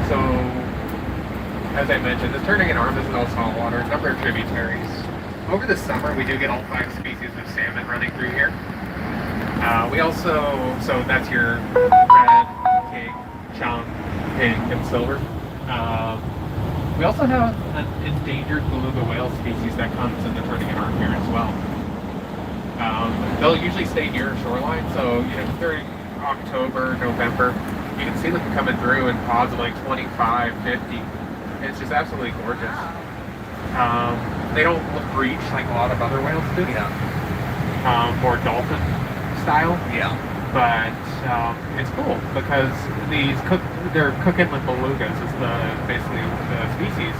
So, as I mentioned, the Turnagain Arm is no saltwater, a number of tributaries. Over the summer, we do get all 5 species of salmon running through here. We also, so that's your red, king, chum, pink, and silver. We also have an endangered beluga whale species that comes in the Turnagain Arm here as well. They'll usually stay near a shoreline, so during October, November, you can see them coming through in pods of like 25, 50. It's just absolutely gorgeous. They don't look breach like a lot of other whales do. Yeah. More dolphin style. Yeah. But it's cool because they're cook inlet belugas is basically the species,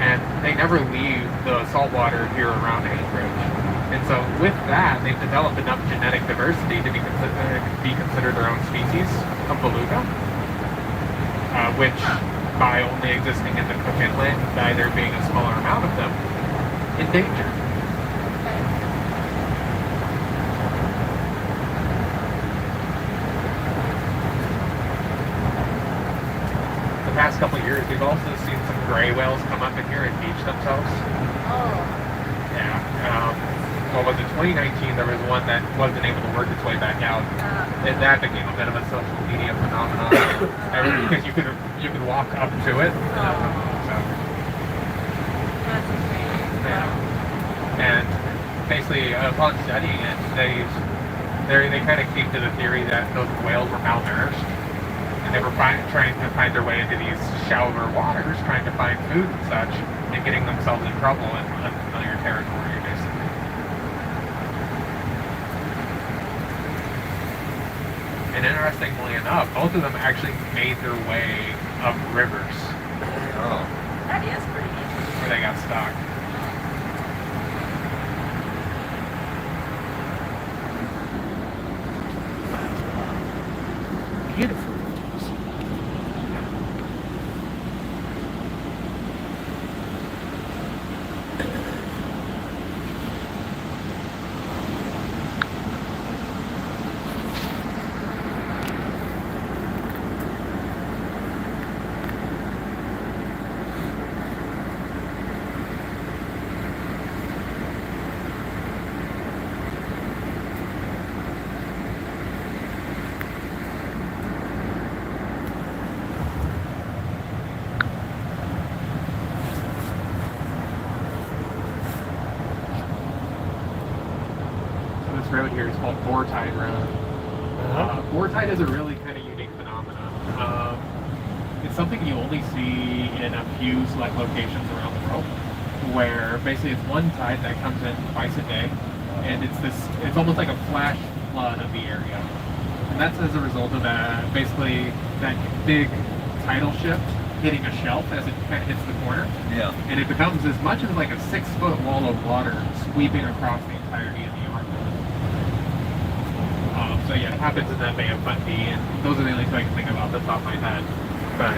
and they never leave the saltwater here around Anchorage. And so with that, they've developed enough genetic diversity to be considered their own species of beluga, which by only existing in the Cook Inlet, by there being a smaller amount of them, endangered. The past couple of years, we've also seen some gray whales come up in here and beach themselves. Oh. Yeah. What was it, 2019, there was one that wasn't able to work its way back out. And that became a bit of a social media phenomenon. Because you could walk up to it. So, That's insane. yeah. And basically, upon studying it, they kind of came to the theory that those whales were malnourished. And they were trying to find their way into these shallower waters, trying to find food and such, and getting themselves in trouble in unfamiliar territory, basically. And interestingly enough, both of them actually made their way up rivers. Oh. That is pretty neat. Where they got stuck. Beautiful. This road here is called Boar Tide Road. Boar Tide is a really kind of unique phenomenon. It's something you only see in a few select locations around the world, where basically it's one tide that comes in twice a day, and it's almost like a flash flood of the area. And that's as a result of basically that big tidal shift hitting a shelf as it kind of hits the corner. Yeah. And it becomes as much as like a 6-foot wall of water sweeping across the entirety of the arm. So yeah, it happens in that Bay of Fundy, and those are the only two I can think of off the top of my head. But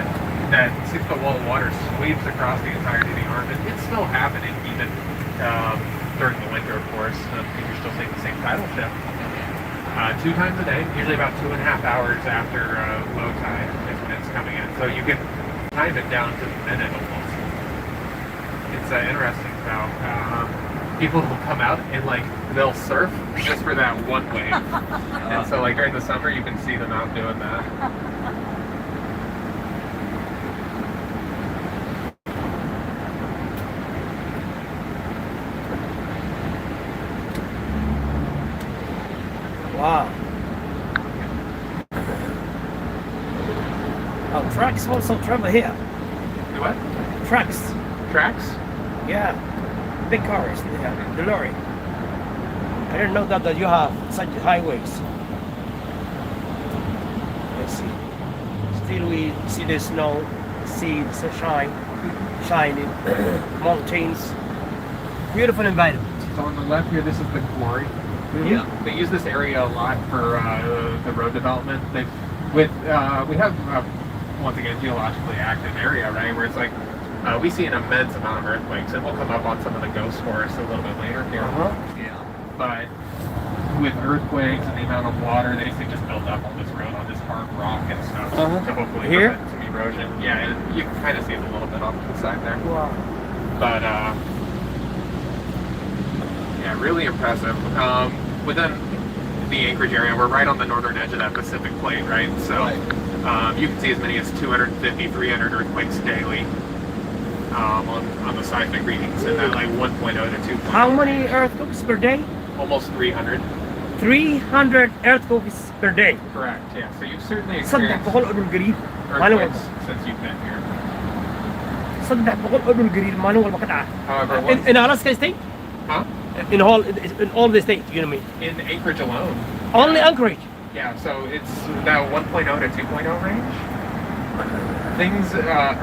that 6-foot wall of water sweeps across the entirety of the arm, and it's still happening even during the winter, of course, because you're still seeing the same tidal shift. 2 times a day, usually about 2.5 hours after low tide is when it's coming in. So you can time it down to the minute almost. It's interesting though. People will come out and they'll surf just for that one wave. And so during the summer you can see them out doing that. Wow. Oh, trucks also travel here. Do what? Trucks. Tracks? Yeah. Big cars. Yeah. The lorry. I didn't know that you have such highways. Let's see. Still we see the snow, see the sunshine, shining, mountains. Beautiful environment. So on the left here, this is the quarry. Yeah. They use this area a lot for the road development. We have once again geologically active area, right, where it's we see an immense amount of earthquakes, and we'll come up on some of the ghost forests a little bit later here. Yeah. But with earthquakes and the amount of water, they just built up on this road, on this hard rock and stuff. To hopefully Here? prevent it to be erosion. Yeah, you can kind of see it a little bit off to the side there. Wow. But yeah, really impressive. Within the Anchorage area, we're right on the northern edge of that Pacific plate, right? So you can see as many as 250, 300 earthquakes daily on the seismic readings in that like 1.0 to 2.0. How many earthquakes per day? Almost 300. 300 earthquakes per day. Correct. Yeah. So you've certainly صدق experienced بقول أدو القريب ما earthquakes نوع since you've been here. صدق بقول أدو القريب ما نوع المقطع. However, In Alaska state? huh? In all the state, you know what I mean? In Anchorage alone. Only Anchorage. Yeah. So it's that 1.0 to 2.0 range. Things,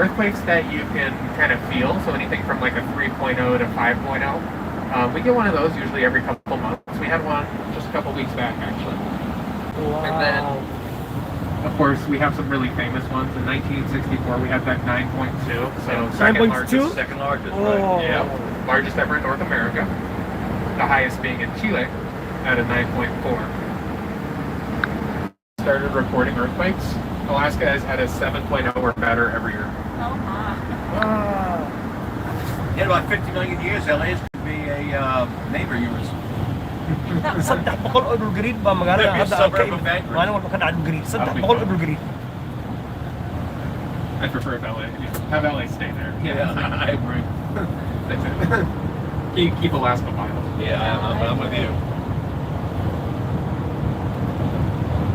earthquakes that you can kind of feel. So anything from like a 3.0 to 5.0. We get one of those usually every couple months. We had one just a couple weeks back, actually. Wow. And then, of course, we have some really famous ones. In 1964, we had that 9.2. So second 9.2? largest. Second largest, Oh. right? Yeah, largest ever in North America. The highest being in Chile at a 9.4. Started recording earthquakes. Alaska has had a 7.0 or better every year. Oh my. Wow. In about 50 million years, LA is going to be a neighbor of yours. صدق بقول أدو القريب بمقالة Maybe a هذا suburb of Anchorage. ما نوع المقطع القريب صدق بقول أدو القريب. I prefer if LA. Have LA stay there. Yeah, I agree. That's it. Keep Alaska vital. Yeah, I'm with you.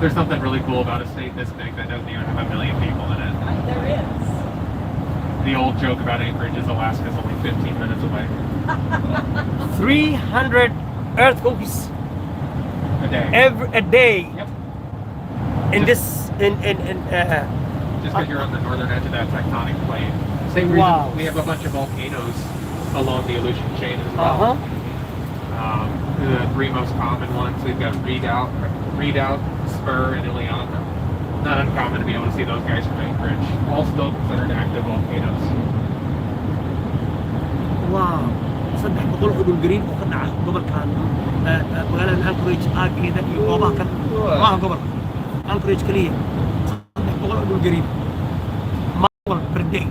There's something really cool about a state this big that doesn't even have a million people in it. There is. The old joke about Anchorage is Alaska's only 15 minutes away 300 earthquakes a day. a day Yep. in Just- this Just because you're on the northern edge of that tectonic plate. Same reason Wow. we have a bunch of volcanoes along the Aleutian chain as well. The three most common ones, we've got Redoubt, Spur, and Ileana. Not uncommon to be able to see those guys from Anchorage. All still considered active volcanoes. واو صدق بقول أدو القريب وقطع قبل كان مقالة أنكوريج كذا يوابا كان ما قبل أنكوريج كلية صدق بقول أدو القريب ما قبل بردي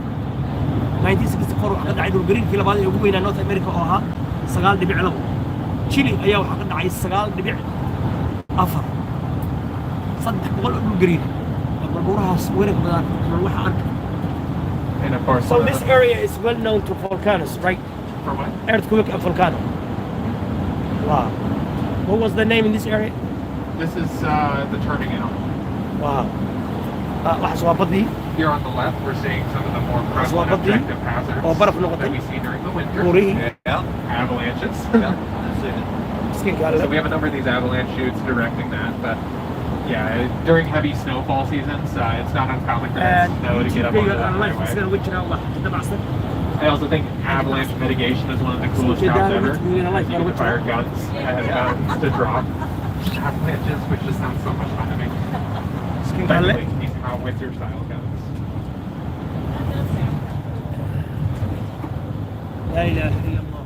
1964 وحقد عيدو القريب في لبعض يقومين نورث أمريكا أوها سقال دبيع له تشيلي أيها وحقد عيد سقال دبيع أفر صدق بقول أدو القريب بقولها وينك بدان نروح عنك. And of course, So this area is well known to volcanoes, right? for what? Earthquake and volcano. Wow. What was the name in this area? This is the Turnagain Arm. Wow. واحد بدي Here on the left, we're seeing some of the more prevalent what the- objective hazards Oh, برف نقطة. that we see during the winter. وري Yeah, Avalanches. yeah. That's it. مسكين So قال we have a number of these avalanche chutes directing that, but yeah, during heavy snowfall seasons, it's not uncommon for that and snow to get up onto that الله highway. يفسر وجهنا والله تبع سنة. I also think avalanche mitigation is one of the coolest jobs ever. You can fire guns as guns to drop avalanches, which just sounds so much fun to me. مسكين قال Especially these winter style guns. That does sound لا إله إلا الله.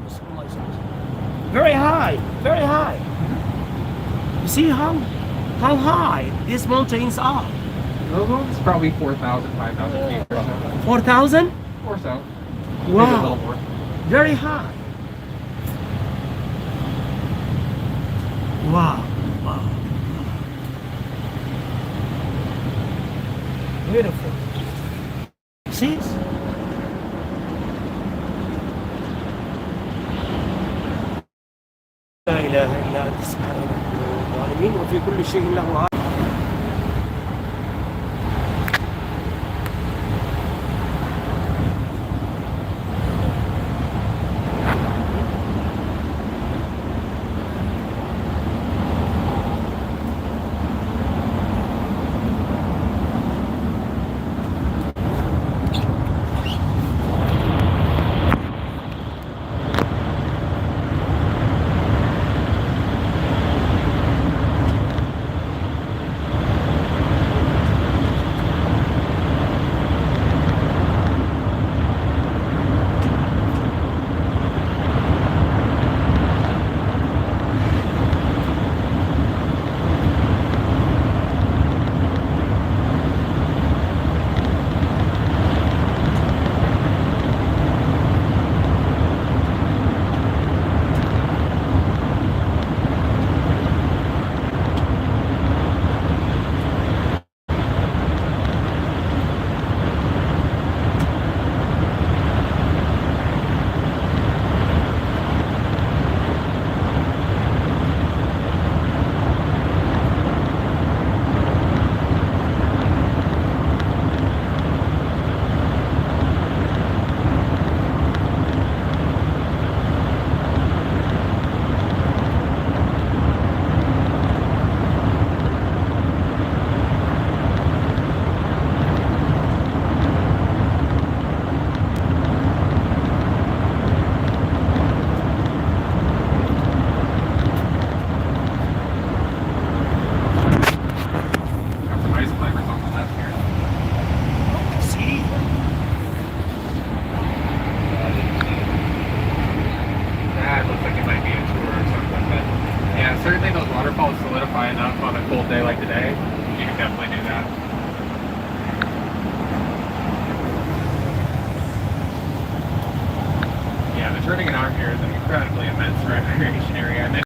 رسول الله صلى الله عليه وسلم. Very high, very high. You see how high these mountains are? It's probably 4,000, 5,000 feet or so. 4,000? Or so. Maybe a little Wow, more. very high. Wow, wow. Beautiful. See? لا إله إلا أنت سبحانك العالمين وفي كل شيء له عالم. waterfalls solidify enough on a cold day like today, you can definitely do that. Yeah, the Turnagain Arm here is an incredibly immense recreation area.